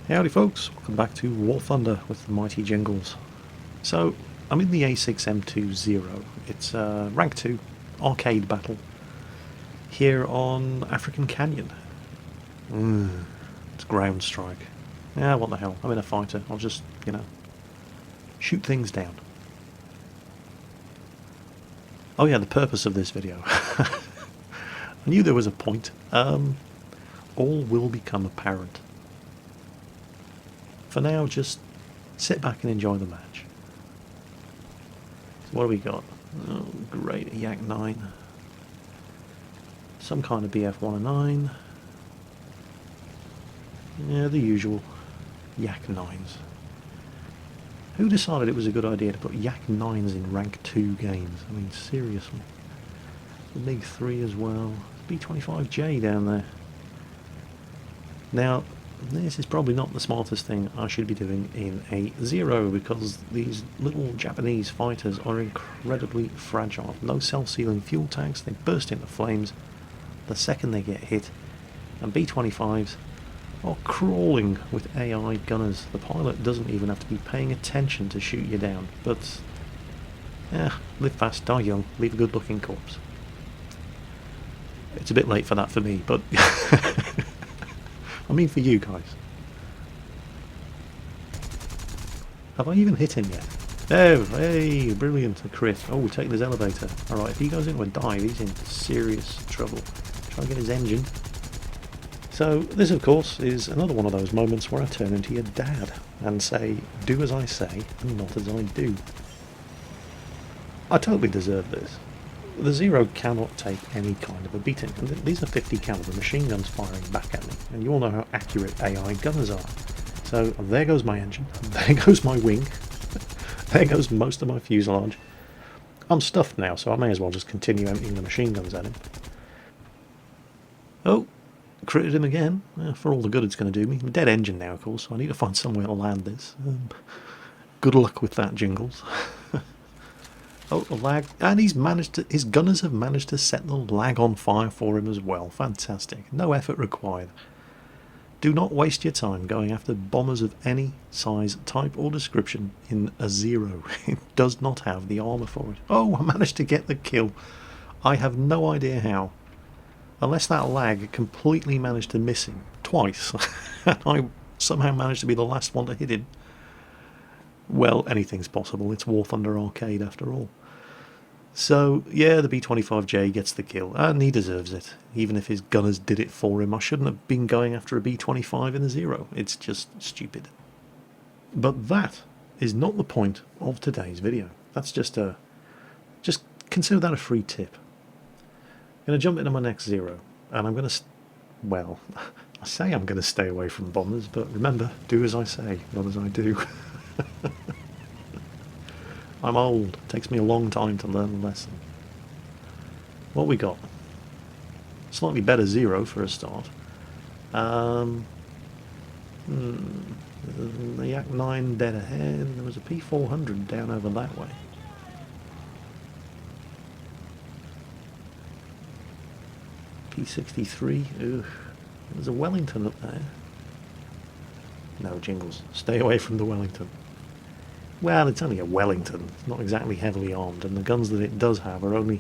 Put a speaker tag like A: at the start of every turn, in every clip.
A: Howdy folks, welcome back to War Thunder with the mighty Jingles. So, I'm in the A6M20. It's a rank 2 arcade battle here on African Canyon. It's ground strike. Yeah, what the hell, I'm in a fighter, I'll just, shoot things down. Oh yeah, the purpose of this video. I knew there was a point. All will become apparent. For now, just sit back and enjoy the match. So what do we got? Oh, great, a Yak 9. Some kind of BF-109. Yeah, the usual Yak 9s. Who decided it was a good idea to put Yak 9s in rank 2 games? I mean, seriously. The MiG 3 as well. B-25J down there. Now, this is probably not the smartest thing I should be doing in a Zero, because these little Japanese fighters are incredibly fragile. No self-sealing fuel tanks, they burst into flames the second they get hit, and B-25s are crawling with AI gunners. The pilot doesn't even have to be paying attention to shoot you down, but live fast, die young, leave a good looking corpse. It's a bit late for that for me, but I mean for you guys. Have I even hit him yet? Oh, hey, brilliant, a crit. Oh, we're taking this elevator. Alright, if he goes into a dive, he's in serious trouble. Try and get his engine. So, this of course is another one of those moments where I turn into your dad and say, do as I say and not as I do. I totally deserve this. The Zero cannot take any kind of a beating, and these are 50 caliber machine guns firing back at me, and you all know how accurate AI gunners are. So there goes my engine, there goes my wing, there goes most of my fuselage. I'm stuffed now, so I may as well just continue emptying the machine guns at him. Oh, critted him again, for all the good it's going to do me. I'm a dead engine now, of course, so I need to find somewhere to land this. Good luck with that, Jingles. Oh, a lag, and his gunners have managed to set the lag on fire for him as well. Fantastic. No effort required. Do not waste your time going after bombers of any size, type or description in a Zero. It does not have the armour for it. Oh, I managed to get the kill. I have no idea how. Unless that lag completely managed to miss him twice, and I somehow managed to be the last one to hit him. Well, anything's possible. It's War Thunder Arcade after all. So, yeah, the B-25J gets the kill, and he deserves it. Even if his gunners did it for him, I shouldn't have been going after a B-25 in a Zero. It's just stupid. But that is not the point of today's video. That's just consider that a free tip. I'm going to jump into my next Zero, and I'm going to, well, I say I'm going to stay away from bombers, but remember, do as I say, not as I do. I'm old. It takes me a long time to learn the lesson. What we got? Slightly better Zero for a start. The Yak 9 dead ahead. There was a P400 down over that way. P63. Ugh. There's a Wellington up there. No, Jingles. Stay away from the Wellington. Well, it's only a Wellington. It's not exactly heavily armed, and the guns that it does have are only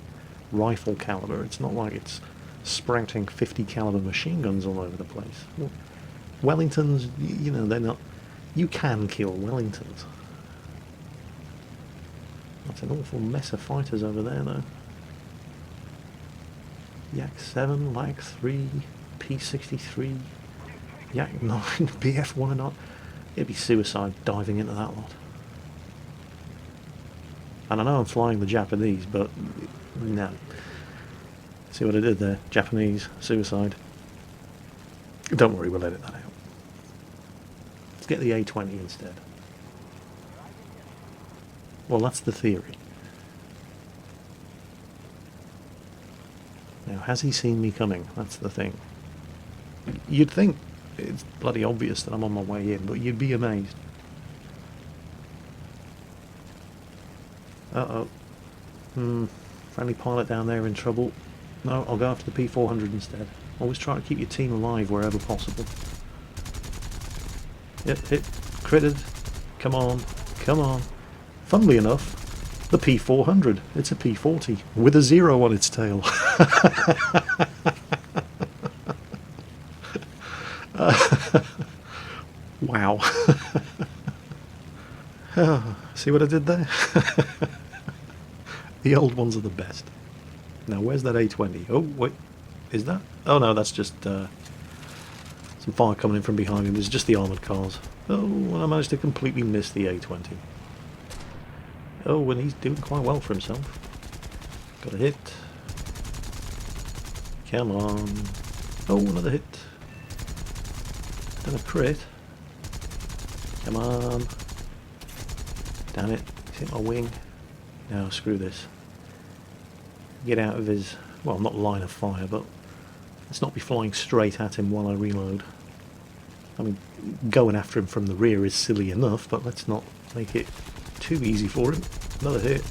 A: rifle caliber. It's not like it's sprouting 50 caliber machine guns all over the place. Well, Wellingtons, you know, they're not... You can kill Wellingtons. That's an awful mess of fighters over there, though. Yak 7, Lag 3, P63, Yak 9, BF-109. It'd be suicide diving into that lot. And I know I'm flying the Japanese, but no. See what I did there? Japanese, suicide. Don't worry, we'll edit that out. Let's get the A20 instead. Well, that's the theory. Now, has he seen me coming? That's the thing. You'd think it's bloody obvious that I'm on my way in, but you'd be amazed. Uh-oh. Friendly pilot down there in trouble. No, I'll go after the P400 instead. Always try to keep your team alive wherever possible. Yep, hit. Critted. Come on. Come on. Funnily enough, the P400. It's a P40 with a 0 on its tail. Wow. See what I did there? The old ones are the best. Now, where's that A20? Oh, wait. Is that? Oh, no, that's just some fire coming in from behind him. It's just the armoured cars. Oh, and I managed to completely miss the A20. Oh, and he's doing quite well for himself. Got a hit. Come on. Oh, another hit. Done a crit. Come on. Damn it. He's hit my wing. No, screw this. Get out of his, well, not line of fire, but let's not be flying straight at him while I reload. I mean, going after him from the rear is silly enough, but let's not make it too easy for him. Another hit.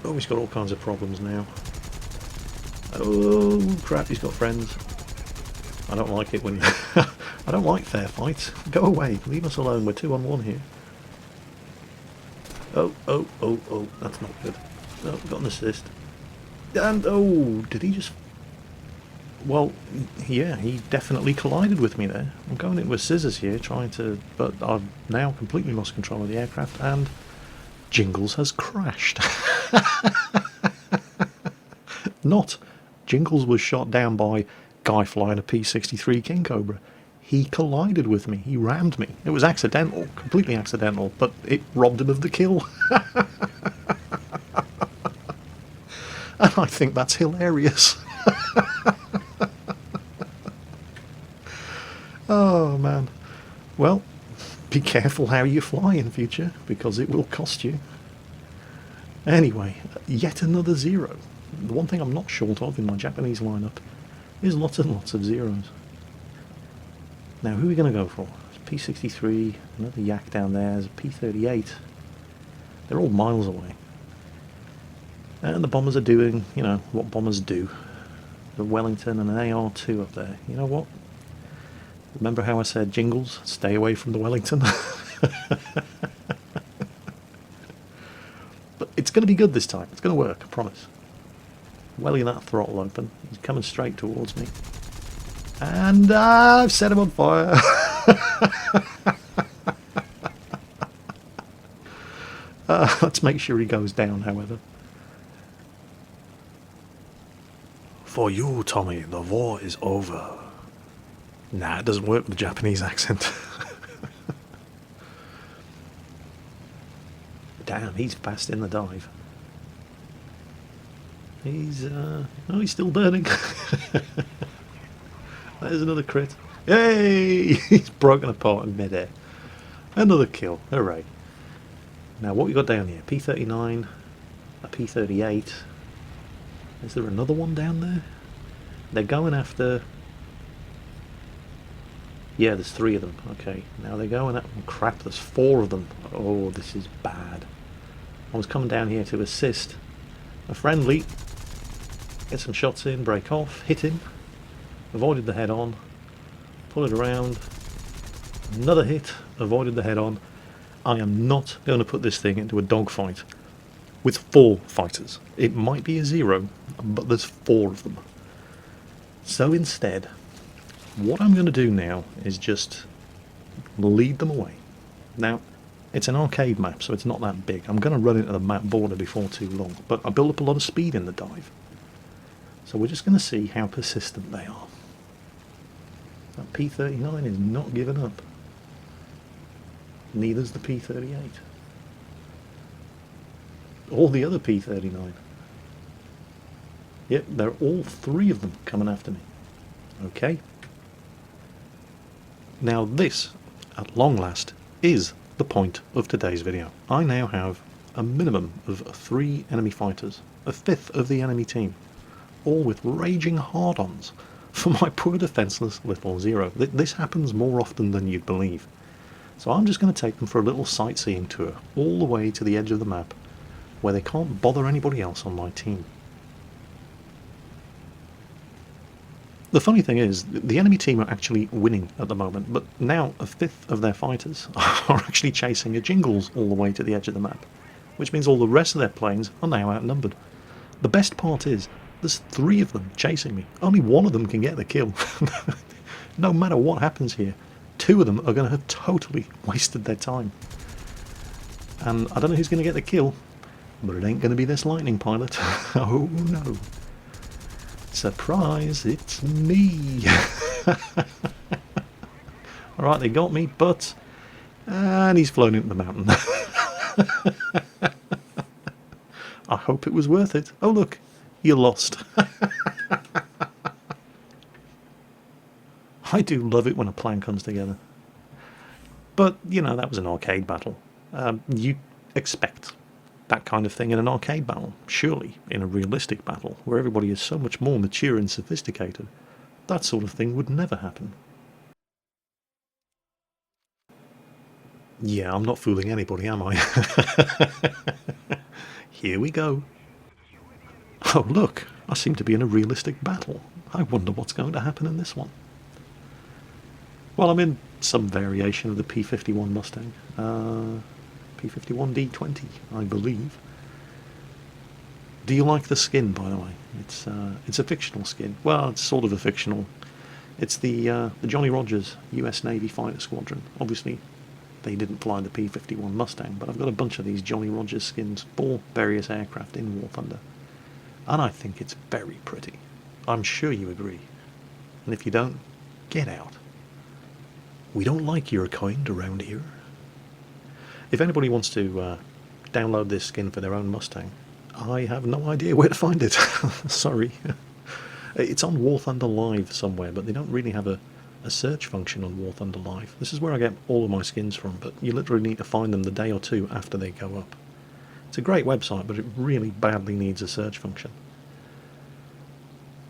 A: Oh, he's got all kinds of problems now. Oh, crap, he's got friends. I don't like it when... I don't like fair fights. Go away. Leave us alone. We're 2 on 1 here. Oh, oh, oh, oh. That's not good. Oh, got an assist. And, oh, did he just... Well, yeah, he definitely collided with me there. I'm going in with scissors here, trying to... But I've now completely lost control of the aircraft, and Jingles has crashed. Not. Jingles was shot down by guy flying a P-63 King Cobra. He collided with me. He rammed me. It was accidental, completely accidental, but it robbed him of the kill. And I think that's hilarious. Oh, man. Well, be careful how you fly in future, because it will cost you. Anyway, yet another 0. The one thing I'm not short of in my Japanese lineup is lots and lots of zeros. Now, who are we going to go for? P-63, another yak down there, there's a P-38. They're all miles away. And the bombers are doing, you know, what bombers do. The Wellington and an AR-2 up there. You know what? Remember how I said, Jingles, stay away from the Wellington? But it's going to be good this time. It's going to work, I promise. Welling that throttle open. He's coming straight towards me. And I've set him on fire. Let's make sure he goes down, however. For you, Tommy, the war is over. Nah, it doesn't work with the Japanese accent. Damn, he's fast in the dive. He's, oh, he's still burning. There's another crit. Yay! He's broken apart in midair. Another kill. Hooray. Now, what we got down here? P-39, a P-38. Is there another one down there? They're going after... Yeah, there's 3 of them. Okay, now they're going at... Oh, crap, there's 4 of them. Oh, this is bad. I was coming down here to assist a friendly. Get some shots in, break off, hit him. Avoided the head-on. Pull it around. Another hit. Avoided the head-on. I am not going to put this thing into a dogfight with 4 fighters. It might be a 0, but there's 4 of them. So instead, what I'm going to do now is just lead them away. Now, it's an arcade map, so it's not that big. I'm going to run into the map border before too long, but I build up a lot of speed in the dive. So we're just going to see how persistent they are. That P-39 is not giving up. Neither's the P-38. Or the other P-39. Yep, they're all 3 of them coming after me. Okay. Now this, at long last, is the point of today's video. I now have a minimum of 3 enemy fighters, a 5th of the enemy team, all with raging hard-ons for my poor defenceless little 0. This happens more often than you'd believe. So I'm just going to take them for a little sightseeing tour, all the way to the edge of the map, where they can't bother anybody else on my team. The funny thing is, the enemy team are actually winning at the moment, but now a fifth of their fighters are actually chasing a Jingles all the way to the edge of the map, which means all the rest of their planes are now outnumbered. The best part is, there's 3 of them chasing me. Only 1 of them can get the kill. No matter what happens here, 2 of them are going to have totally wasted their time. And I don't know who's going to get the kill, but it ain't going to be this lightning pilot. Oh no. Surprise, it's me! Alright, they got me, but... And he's flown into the mountain. I hope it was worth it. Oh look, you lost. I do love it when a plan comes together. But, you know, that was an arcade battle. You expect that kind of thing in an arcade battle. Surely, in a realistic battle, where everybody is so much more mature and sophisticated, that sort of thing would never happen. Yeah, I'm not fooling anybody, am I? Here we go. Oh, look, I seem to be in a realistic battle. I wonder what's going to happen in this one. Well, I'm in some variation of the P-51 Mustang. P-51D20, I believe. Do you like the skin, by the way? It's a fictional skin. Well, it's sort of a fictional. It's the Johnny Rogers US Navy Fighter Squadron. Obviously, they didn't fly the P-51 Mustang, but I've got a bunch of these Johnny Rogers skins for various aircraft in War Thunder. And I think it's very pretty. I'm sure you agree. And if you don't, get out. We don't like your kind around here. If anybody wants to download this skin for their own Mustang, I have no idea where to find it. Sorry. It's on War Thunder Live somewhere, but they don't really have a search function on War Thunder Live. This is where I get all of my skins from, but you literally need to find them the day or 2 after they go up. It's a great website, but it really badly needs a search function.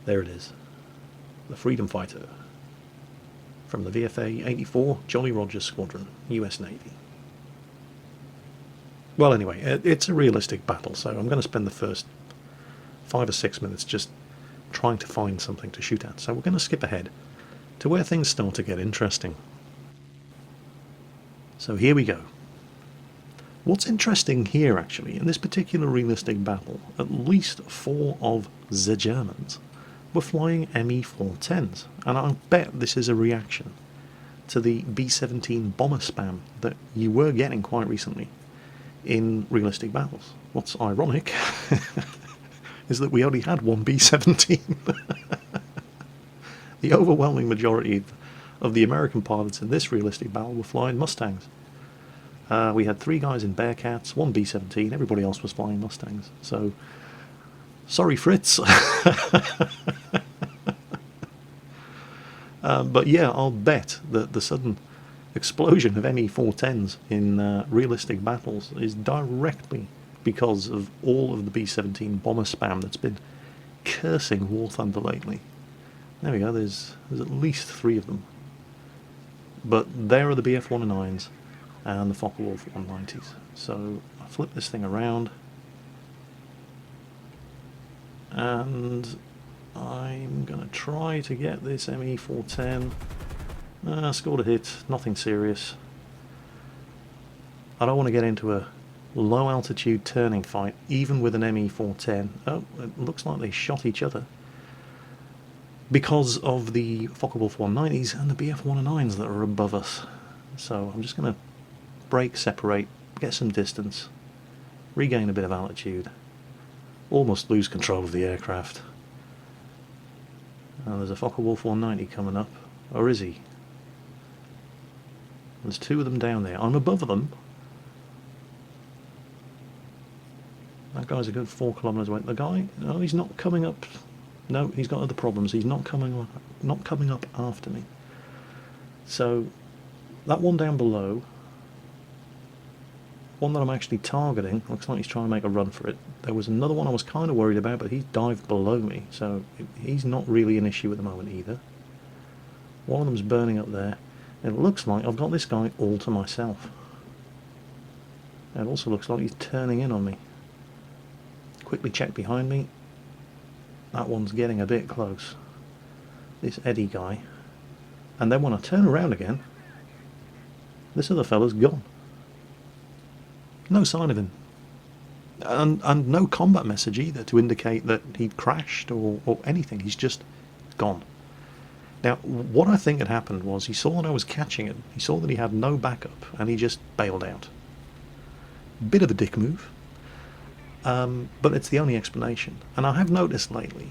A: There it is. The Freedom Fighter. From the VFA 84 Jolly Rogers Squadron, US Navy. Well, anyway, it's a realistic battle, so I'm going to spend the first 5 or 6 minutes just trying to find something to shoot at. So we're going to skip ahead to where things start to get interesting. So here we go. What's interesting here, actually, in this particular realistic battle, at least 4 of the Germans were flying Me-410s, and I bet this is a reaction to the B-17 bomber spam that you were getting quite recently in realistic battles. What's ironic is that we only had one B-17. The overwhelming majority of the American pilots in this realistic battle were flying Mustangs. We had 3 guys in Bearcats, 1 B-17, everybody else was flying Mustangs. So, sorry Fritz. But yeah, I'll bet that the sudden explosion of Me-410s in realistic battles is directly because of all of the B-17 bomber spam that's been cursing War Thunder lately. There we go, there's at least 3 of them. But there are the BF-109s and the Focke-Wulf 190s. So I flip this thing around, and I'm going to try to get this Me-410. Scored a hit, nothing serious. I don't want to get into a low altitude turning fight, even with an Me-410. Oh, it looks like they shot each other because of the Focke-Wulf 190s and the BF-109s that are above us. So I'm just going to brake, separate, get some distance, regain a bit of altitude, almost lose control of the aircraft. There's a Focke-Wulf 190 coming up, or is he? There's 2 of them down there. I'm above them. That guy's a good 4 kilometers away. The guy, no, he's not coming up. No, he's got other problems. He's not coming up after me. So that one down below, one that I'm actually targeting, looks like he's trying to make a run for it. There was another one I was kind of worried about, but he's dived below me, so he's not really an issue at the moment either. One of them's burning up there. It looks like I've got this guy all to myself. It also looks like he's turning in on me. Quickly check behind me. That one's getting a bit close. this Eddie guy, and then when I turn around again, this other fella's gone. No sign of him. And no combat message either to indicate that he'd crashed or anything. He's just gone. Now, what I think had happened was he saw that I was catching him. He saw that he had no backup, and he just bailed out. Bit of a dick move, but it's the only explanation. And I have noticed lately,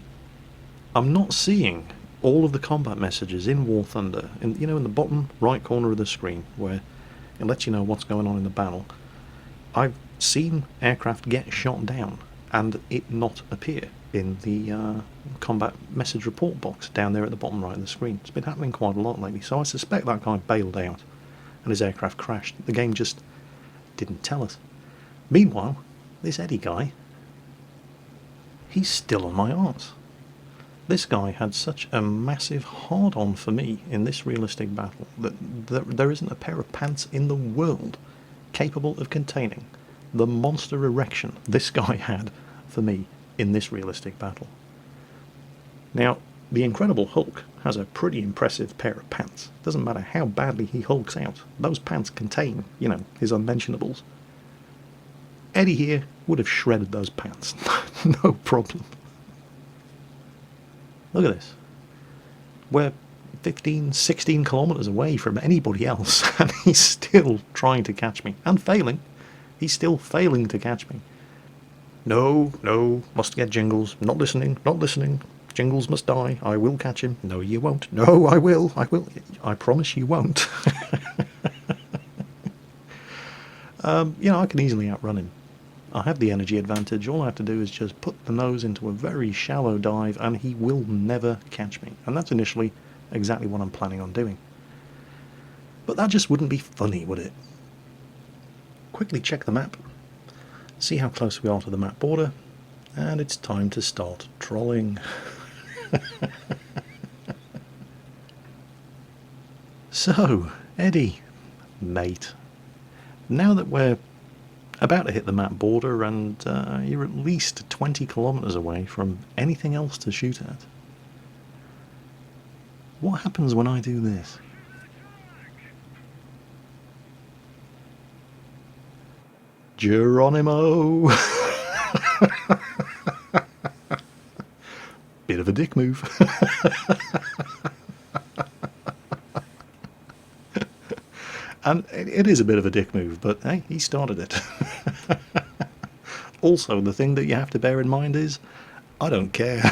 A: I'm not seeing all of the combat messages in War Thunder, in the bottom right corner of the screen, where it lets you know what's going on in the battle. I've seen aircraft get shot down and it not appear in the combat message report box down there at the bottom right of the screen. It's been happening quite a lot lately, so I suspect that guy bailed out and his aircraft crashed. The game just didn't tell us. Meanwhile, this Eddie guy, he's still on my arse. This guy had such a massive hard-on for me in this realistic battle that there isn't a pair of pants in the world capable of containing the monster erection this guy had for me in this realistic battle. Now, the Incredible Hulk has a pretty impressive pair of pants. Doesn't matter how badly he hulks out, those pants contain, his unmentionables. Eddie here would have shredded those pants. No problem. Look at this. We're 15, 16 kilometres away from anybody else, and he's still trying to catch me. And failing. He's still failing to catch me. No, must get Jingles. Not listening. Jingles must die. I will catch him. No, you won't. No, I will. I promise you won't. I can easily outrun him. I have the energy advantage. All I have to do is just put the nose into a very shallow dive and he will never catch me. And that's initially exactly what I'm planning on doing. But that just wouldn't be funny, would it? Quickly check the map, see how close we are to the map border, and it's time to start trolling. So, Eddie, mate, now that we're about to hit the map border and you're at least 20 kilometres away from anything else to shoot at, what happens when I do this? Geronimo! Bit of a dick move. And it is a bit of a dick move, but hey, he started it. Also, the thing that you have to bear in mind is, I don't care.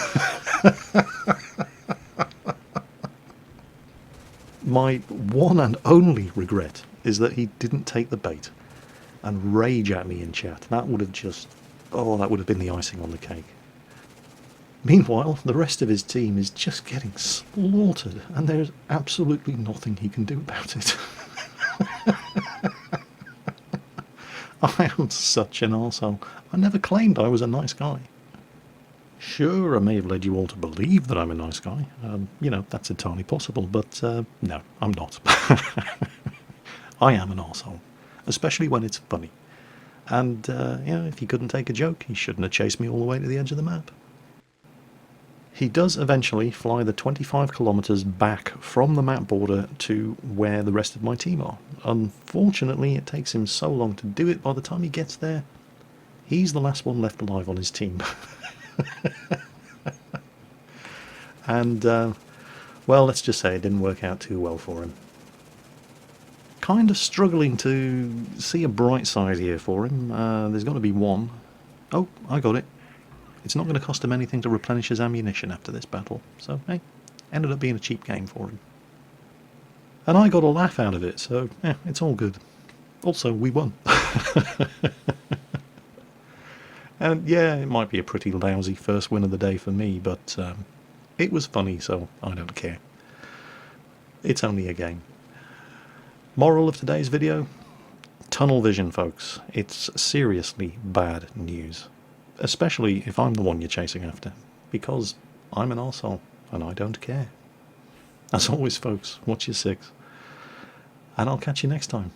A: My one and only regret is that he didn't take the bait and rage at me in chat. That would have that would have been the icing on the cake. Meanwhile, the rest of his team is just getting slaughtered, and there's absolutely nothing he can do about it. I am such an arsehole. I never claimed I was a nice guy. Sure, I may have led you all to believe that I'm a nice guy. That's entirely possible, but no, I'm not. I am an arsehole, especially when it's funny. And, if he couldn't take a joke, he shouldn't have chased me all the way to the edge of the map. He does eventually fly the 25 kilometres back from the map border to where the rest of my team are. Unfortunately, it takes him so long to do it. By the time he gets there, he's the last one left alive on his team. And, well, let's just say it didn't work out too well for him. Kind of struggling to see a bright side here for him. There's got to be one. Oh, I got it. It's not going to cost him anything to replenish his ammunition after this battle, so, hey, ended up being a cheap game for him. And I got a laugh out of it, so, yeah, it's all good. Also, we won. And, yeah, it might be a pretty lousy first win of the day for me, but it was funny, so I don't care. It's only a game. Moral of today's video? Tunnel vision, folks. It's seriously bad news. Especially if I'm the one you're chasing after, because I'm an arsehole and I don't care. As always, folks, watch your six, and I'll catch you next time.